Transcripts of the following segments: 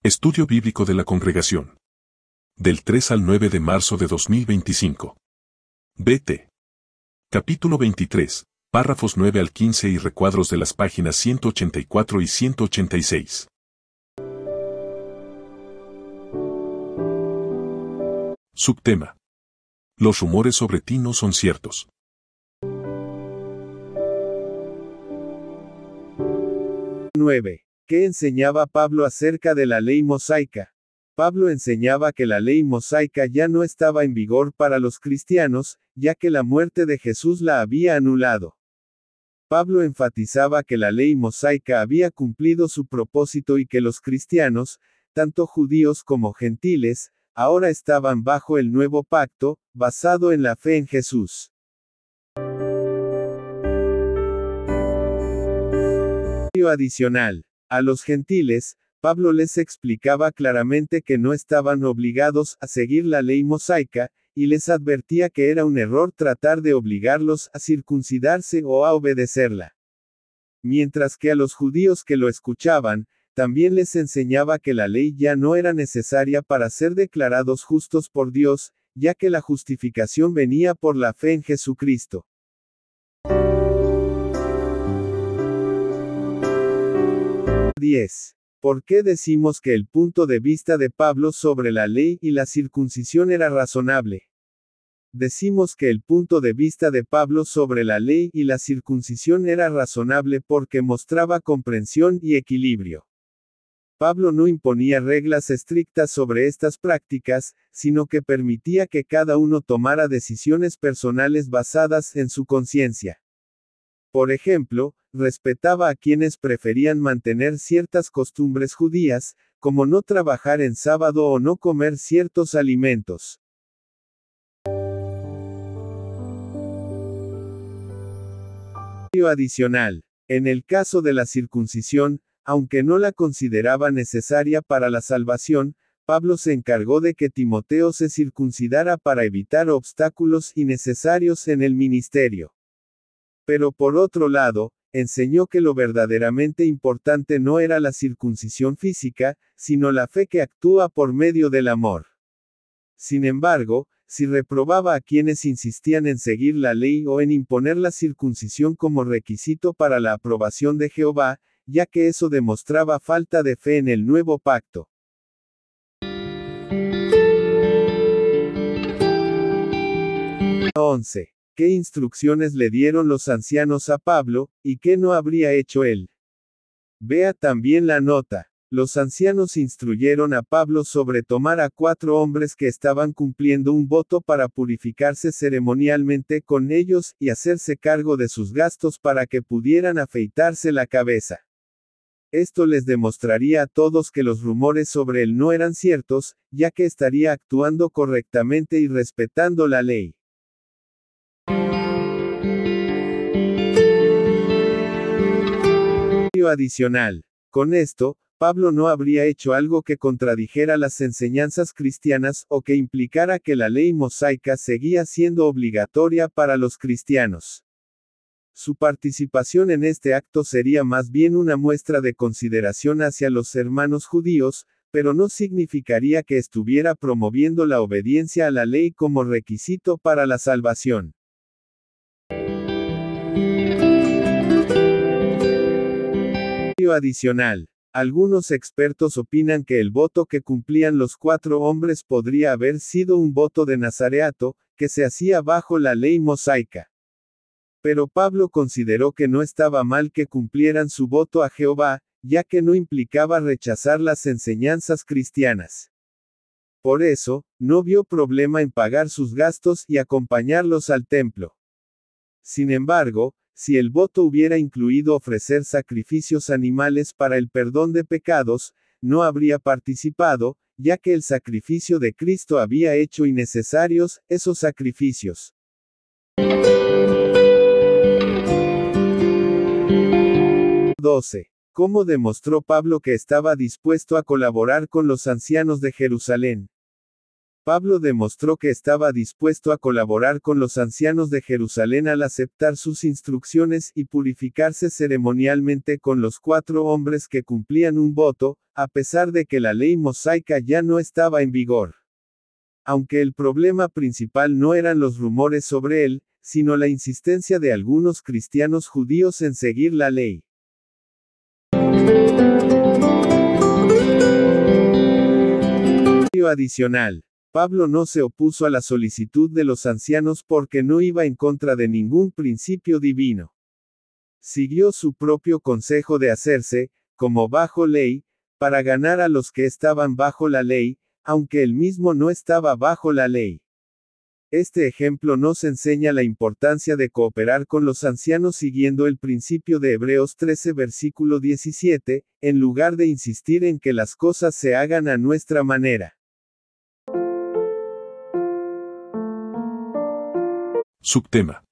Estudio Bíblico de la Congregación. Del 3 al 9 de marzo de 2025. BT. Capítulo 23, párrafos 9 al 15 y recuadros de las páginas 184 y 186. Subtema. Los rumores sobre ti no son ciertos. ¿Qué enseñaba Pablo acerca de la ley mosaica? Pablo enseñaba que la ley mosaica ya no estaba en vigor para los cristianos, ya que la muerte de Jesús la había anulado. Pablo enfatizaba que la ley mosaica había cumplido su propósito y que los cristianos, tanto judíos como gentiles, ahora estaban bajo el nuevo pacto, basado en la fe en Jesús. Adicional. A los gentiles, Pablo les explicaba claramente que no estaban obligados a seguir la ley mosaica, y les advertía que era un error tratar de obligarlos a circuncidarse o a obedecerla. Mientras que a los judíos que lo escuchaban, también les enseñaba que la ley ya no era necesaria para ser declarados justos por Dios, ya que la justificación venía por la fe en Jesucristo. 10. ¿Por qué decimos que el punto de vista de Pablo sobre la ley y la circuncisión era razonable? Decimos que el punto de vista de Pablo sobre la ley y la circuncisión era razonable porque mostraba comprensión y equilibrio. Pablo no imponía reglas estrictas sobre estas prácticas, sino que permitía que cada uno tomara decisiones personales basadas en su conciencia. Por ejemplo, respetaba a quienes preferían mantener ciertas costumbres judías, como no trabajar en sábado o no comer ciertos alimentos. Adicional. En el caso de la circuncisión, aunque no la consideraba necesaria para la salvación, Pablo se encargó de que Timoteo se circuncidara para evitar obstáculos innecesarios en el ministerio. Pero por otro lado, enseñó que lo verdaderamente importante no era la circuncisión física, sino la fe que actúa por medio del amor. Sin embargo, si reprobaba a quienes insistían en seguir la ley o en imponer la circuncisión como requisito para la aprobación de Jehová, ya que eso demostraba falta de fe en el nuevo pacto. 11. ¿Qué instrucciones le dieron los ancianos a Pablo, y qué no habría hecho él? Vea también la nota. Los ancianos instruyeron a Pablo sobre tomar a 4 hombres que estaban cumpliendo un voto para purificarse ceremonialmente con ellos, y hacerse cargo de sus gastos para que pudieran afeitarse la cabeza. Esto les demostraría a todos que los rumores sobre él no eran ciertos, ya que estaría actuando correctamente y respetando la ley. Adicional. Con esto, Pablo no habría hecho algo que contradijera las enseñanzas cristianas o que implicara que la ley mosaica seguía siendo obligatoria para los cristianos. Su participación en este acto sería más bien una muestra de consideración hacia los hermanos judíos, pero no significaría que estuviera promoviendo la obediencia a la ley como requisito para la salvación. Adicional. Algunos expertos opinan que el voto que cumplían los 4 hombres podría haber sido un voto de nazareato, que se hacía bajo la ley mosaica. Pero Pablo consideró que no estaba mal que cumplieran su voto a Jehová, ya que no implicaba rechazar las enseñanzas cristianas. Por eso, no vio problema en pagar sus gastos y acompañarlos al templo. Sin embargo, si el voto hubiera incluido ofrecer sacrificios animales para el perdón de pecados, no habría participado, ya que el sacrificio de Cristo había hecho innecesarios esos sacrificios. 12. ¿Cómo demostró Pablo que estaba dispuesto a colaborar con los ancianos de Jerusalén? Pablo demostró que estaba dispuesto a colaborar con los ancianos de Jerusalén al aceptar sus instrucciones y purificarse ceremonialmente con los 4 hombres que cumplían un voto, a pesar de que la ley mosaica ya no estaba en vigor. Aunque el problema principal no eran los rumores sobre él, sino la insistencia de algunos cristianos judíos en seguir la ley. Adicional. Pablo no se opuso a la solicitud de los ancianos porque no iba en contra de ningún principio divino. Siguió su propio consejo de hacerse, como bajo ley, para ganar a los que estaban bajo la ley, aunque él mismo no estaba bajo la ley. Este ejemplo nos enseña la importancia de cooperar con los ancianos siguiendo el principio de Hebreos 13 versículo 17, en lugar de insistir en que las cosas se hagan a nuestra manera. Subtema.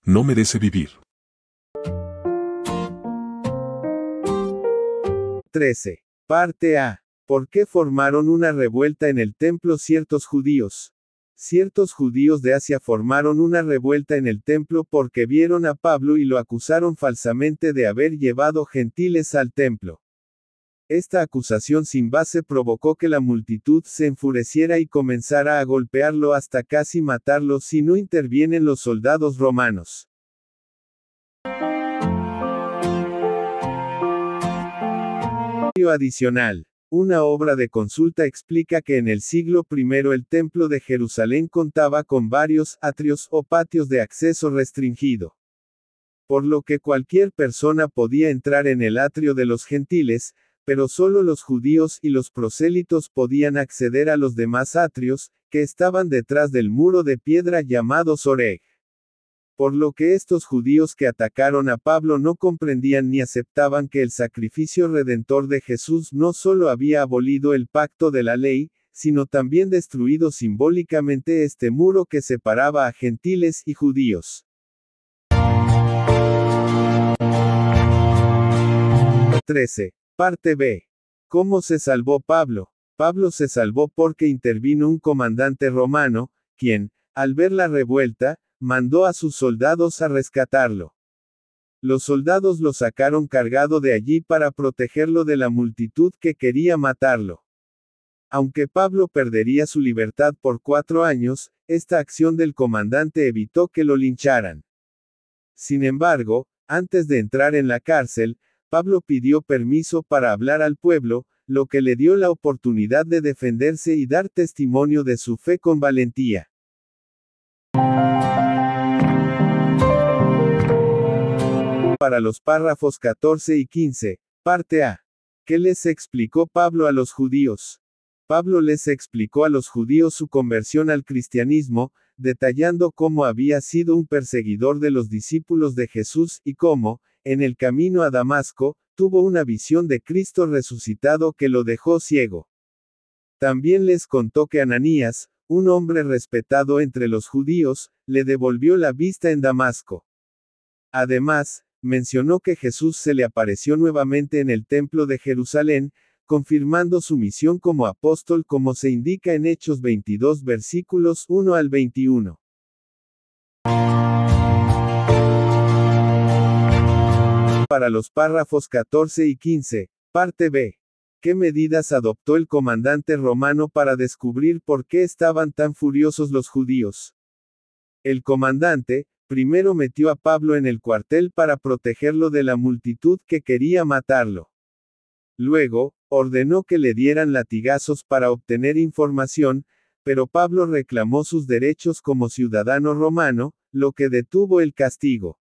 No merece vivir. 13. Parte A. ¿Por qué formaron una revuelta en el templo ciertos judíos? Ciertos judíos de Asia formaron una revuelta en el templo porque vieron a Pablo y lo acusaron falsamente de haber llevado gentiles al templo. Esta acusación sin base provocó que la multitud se enfureciera y comenzara a golpearlo hasta casi matarlo si no intervienen los soldados romanos. Adicional. Una obra de consulta explica que en el siglo I el templo de Jerusalén contaba con varios atrios o patios de acceso restringido. Por lo que cualquier persona podía entrar en el atrio de los gentiles, pero solo los judíos y los prosélitos podían acceder a los demás atrios, que estaban detrás del muro de piedra llamado Soreg. Por lo que estos judíos que atacaron a Pablo no comprendían ni aceptaban que el sacrificio redentor de Jesús no solo había abolido el pacto de la ley, sino también destruido simbólicamente este muro que separaba a gentiles y judíos. 13. Parte B. ¿Cómo se salvó Pablo? Pablo se salvó porque intervino un comandante romano, quien, al ver la revuelta, mandó a sus soldados a rescatarlo. Los soldados lo sacaron cargado de allí para protegerlo de la multitud que quería matarlo. Aunque Pablo perdería su libertad por 4 años, esta acción del comandante evitó que lo lincharan. Sin embargo, antes de entrar en la cárcel, Pablo pidió permiso para hablar al pueblo, lo que le dio la oportunidad de defenderse y dar testimonio de su fe con valentía. Para los párrafos 14 y 15, parte A. ¿Qué les explicó Pablo a los judíos? Pablo les explicó a los judíos su conversión al cristianismo, detallando cómo había sido un perseguidor de los discípulos de Jesús y cómo, en el camino a Damasco, tuvo una visión de Cristo resucitado que lo dejó ciego. También les contó que Ananías, un hombre respetado entre los judíos, le devolvió la vista en Damasco. Además, mencionó que Jesús se le apareció nuevamente en el templo de Jerusalén, confirmando su misión como apóstol como se indica en Hechos 22 versículos 1 al 21. Para los párrafos 14 y 15, parte B. ¿Qué medidas adoptó el comandante romano para descubrir por qué estaban tan furiosos los judíos? El comandante, primero metió a Pablo en el cuartel para protegerlo de la multitud que quería matarlo. Luego, ordenó que le dieran latigazos para obtener información, pero Pablo reclamó sus derechos como ciudadano romano, lo que detuvo el castigo.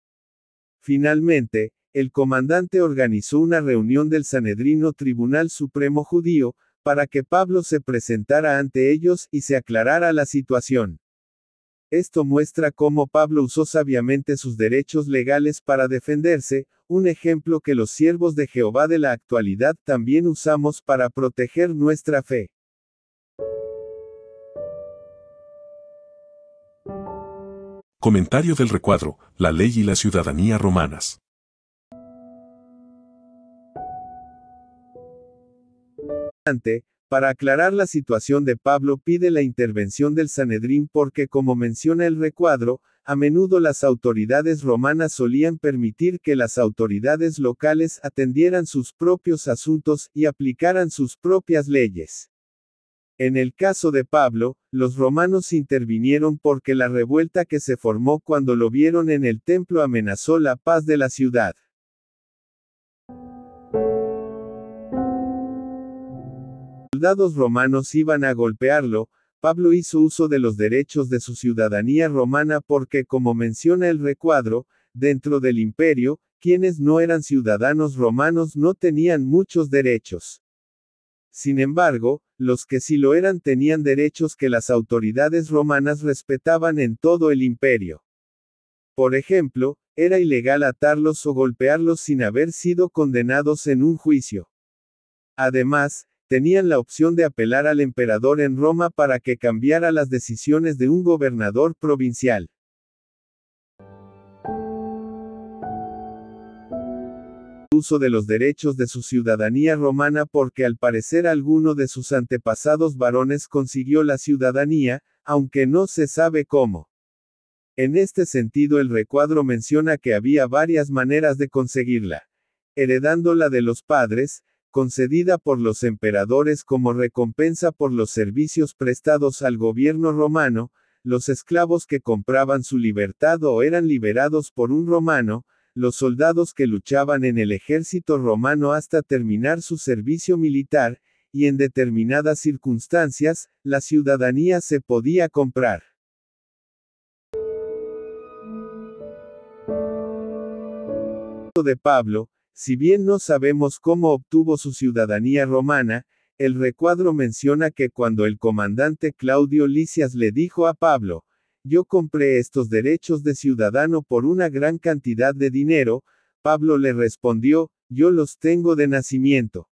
Finalmente, el comandante organizó una reunión del Sanedrino Tribunal Supremo Judío, para que Pablo se presentara ante ellos y se aclarara la situación. Esto muestra cómo Pablo usó sabiamente sus derechos legales para defenderse, un ejemplo que los siervos de Jehová de la actualidad también usamos para proteger nuestra fe. Comentario del recuadro, la ley y la ciudadanía romanas. Para aclarar la situación de Pablo pide la intervención del Sanedrín porque, como menciona el recuadro, a menudo las autoridades romanas solían permitir que las autoridades locales atendieran sus propios asuntos y aplicaran sus propias leyes. En el caso de Pablo, los romanos intervinieron porque la revuelta que se formó cuando lo vieron en el templo amenazó la paz de la ciudad. Los soldados romanos iban a golpearlo. Pablo hizo uso de los derechos de su ciudadanía romana porque, como menciona el recuadro, dentro del imperio, quienes no eran ciudadanos romanos no tenían muchos derechos. Sin embargo, los que sí lo eran tenían derechos que las autoridades romanas respetaban en todo el imperio. Por ejemplo, era ilegal atarlos o golpearlos sin haber sido condenados en un juicio. Además, tenían la opción de apelar al emperador en Roma para que cambiara las decisiones de un gobernador provincial. Uso de los derechos de su ciudadanía romana porque al parecer alguno de sus antepasados varones consiguió la ciudadanía, aunque no se sabe cómo. En este sentido el recuadro menciona que había varias maneras de conseguirla. Heredándola de los padres, concedida por los emperadores como recompensa por los servicios prestados al gobierno romano, los esclavos que compraban su libertad o eran liberados por un romano, los soldados que luchaban en el ejército romano hasta terminar su servicio militar, y en determinadas circunstancias, la ciudadanía se podía comprar. De Pablo, si bien no sabemos cómo obtuvo su ciudadanía romana, el recuadro menciona que cuando el comandante Claudio Lisias le dijo a Pablo, yo compré estos derechos de ciudadano por una gran cantidad de dinero, Pablo le respondió, yo los tengo de nacimiento.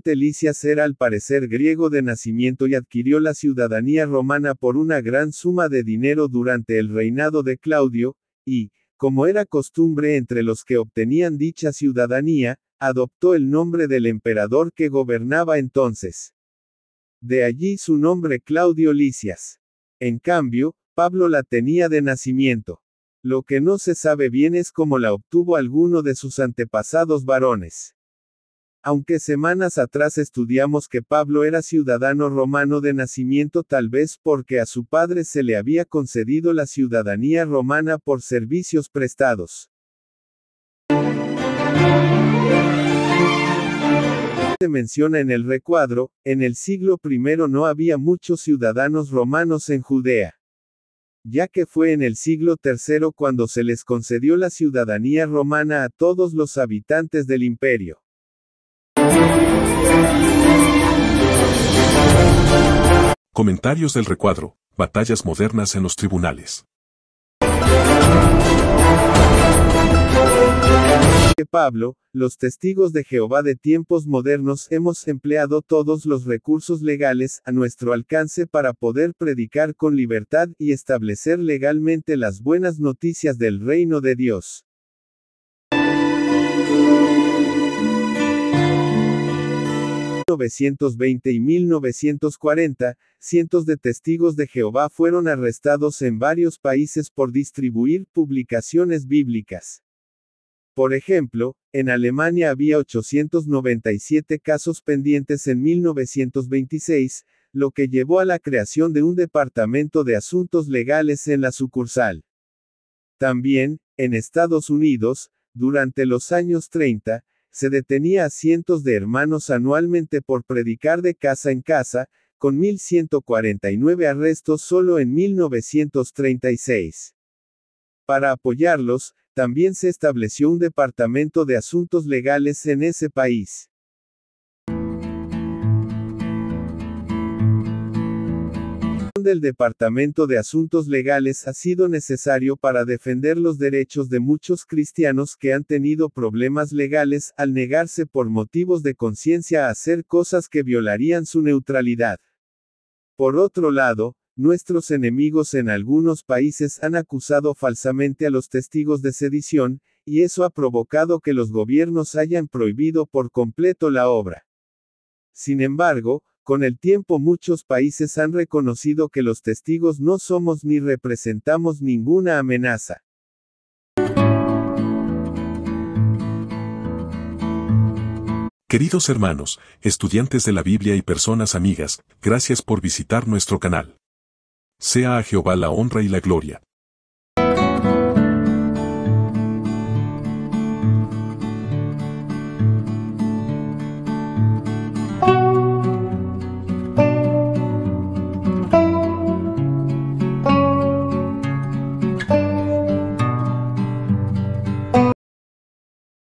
Lisias era al parecer griego de nacimiento y adquirió la ciudadanía romana por una gran suma de dinero durante el reinado de Claudio, y, como era costumbre entre los que obtenían dicha ciudadanía, adoptó el nombre del emperador que gobernaba entonces. De allí su nombre Claudio Lisias. En cambio, Pablo la tenía de nacimiento. Lo que no se sabe bien es cómo la obtuvo alguno de sus antepasados varones. Aunque semanas atrás estudiamos que Pablo era ciudadano romano de nacimiento tal vez porque a su padre se le había concedido la ciudadanía romana por servicios prestados. Se menciona en el recuadro, en el siglo I no había muchos ciudadanos romanos en Judea. Ya que fue en el siglo III cuando se les concedió la ciudadanía romana a todos los habitantes del imperio. Comentarios del recuadro, batallas modernas en los tribunales. Pablo, los testigos de Jehová de tiempos modernos hemos empleado todos los recursos legales a nuestro alcance para poder predicar con libertad y establecer legalmente las buenas noticias del reino de Dios. 1920 y 1940, cientos de testigos de Jehová fueron arrestados en varios países por distribuir publicaciones bíblicas. Por ejemplo, en Alemania había 897 casos pendientes en 1926, lo que llevó a la creación de un departamento de asuntos legales en la sucursal. También, en Estados Unidos, durante los años 30, se detenía a cientos de hermanos anualmente por predicar de casa en casa, con 1.149 arrestos solo en 1936. Para apoyarlos, también se estableció un departamento de asuntos legales en ese país. El Departamento de Asuntos Legales ha sido necesario para defender los derechos de muchos cristianos que han tenido problemas legales al negarse por motivos de conciencia a hacer cosas que violarían su neutralidad. Por otro lado, nuestros enemigos en algunos países han acusado falsamente a los testigos de sedición, y eso ha provocado que los gobiernos hayan prohibido por completo la obra. Sin embargo, con el tiempo muchos países han reconocido que los testigos no somos ni representamos ninguna amenaza. Queridos hermanos, estudiantes de la Biblia y personas amigas, gracias por visitar nuestro canal. Sea a Jehová la honra y la gloria.